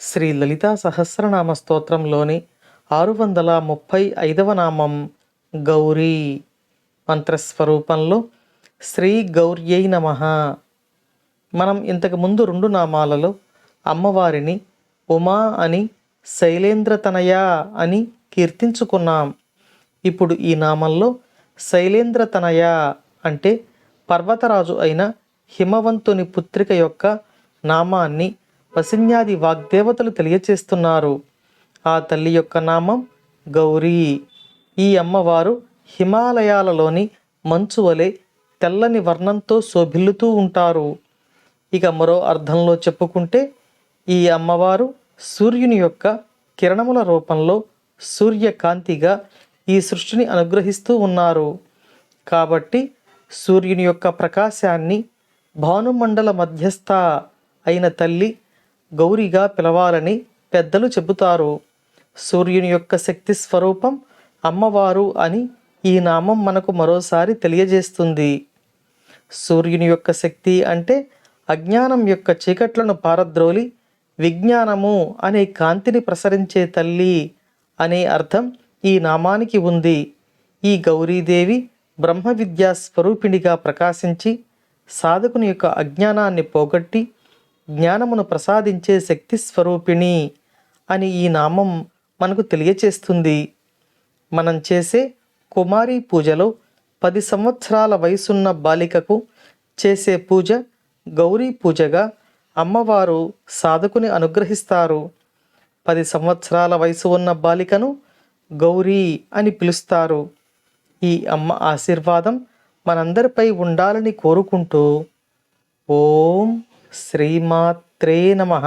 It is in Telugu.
శ్రీ లలితా సహస్రనామ స్తోత్రంలోని 635వ నామం గౌరీ. మంత్రస్వరూపంలో శ్రీ గౌర్యై నమః. మనం ఇంతకుముందు 2 నామాలలో అమ్మవారిని ఉమా అని, శైలేంద్రతనయ అని కీర్తించుకున్నాం. ఇప్పుడు ఈ నామంలో శైలేంద్రతనయ అంటే పర్వతరాజు అయిన హిమవంతుని పుత్రిక యొక్క నామాన్ని వసిన్యాది వాగ్దేవతలు తెలియచేస్తున్నారు. ఆ తల్లి యొక్క నామం గౌరీ. ఈ అమ్మవారు హిమాలయాలలోని మంచు వలె తెల్లని వర్ణంతో శోభిల్లుతూ ఉంటారు. ఇక మరో అర్థంలో చెప్పుకుంటే ఈ అమ్మవారు సూర్యుని యొక్క కిరణముల రూపంలో సూర్యకాంతిగా ఈ సృష్టిని అనుగ్రహిస్తూ ఉన్నారు. కాబట్టి సూర్యుని యొక్క ప్రకాశాన్ని భానుమండల మధ్యస్థ అయిన తల్లి గౌరిగా పిలవాలని పెద్దలు చెబుతారు. సూర్యుని యొక్క శక్తి స్వరూపం అమ్మవారు అని ఈ నామం మనకు మరోసారి తెలియజేస్తుంది. సూర్యుని యొక్క శక్తి అంటే అజ్ఞానం యొక్క చీకట్లను పారద్రోలి విజ్ఞానము అనే కాంతిని ప్రసరించే తల్లి అనే అర్థం ఈ నామానికి ఉంది. ఈ గౌరీదేవి బ్రహ్మ విద్యా స్వరూపిణిగా ప్రకాశించి సాధకుని యొక్క అజ్ఞానాన్ని పోగొట్టి జ్ఞానమును ప్రసాదించే శక్తి స్వరూపిణి అని ఈ నామం మనకు తెలియచేస్తుంది. మనం చేసే కుమారి పూజలో 10 సంవత్సరాల వయసున్న బాలికకు చేసే పూజ గౌరీ పూజగా అమ్మవారు సాధకుని అనుగ్రహిస్తారు. 10 సంవత్సరాల వయసు ఉన్న బాలికను గౌరీ అని పిలుస్తారు. ఈ అమ్మ ఆశీర్వాదం మనందరిపై ఉండాలని కోరుకుంటూ ఓం శ్రీమాత్రే నమః.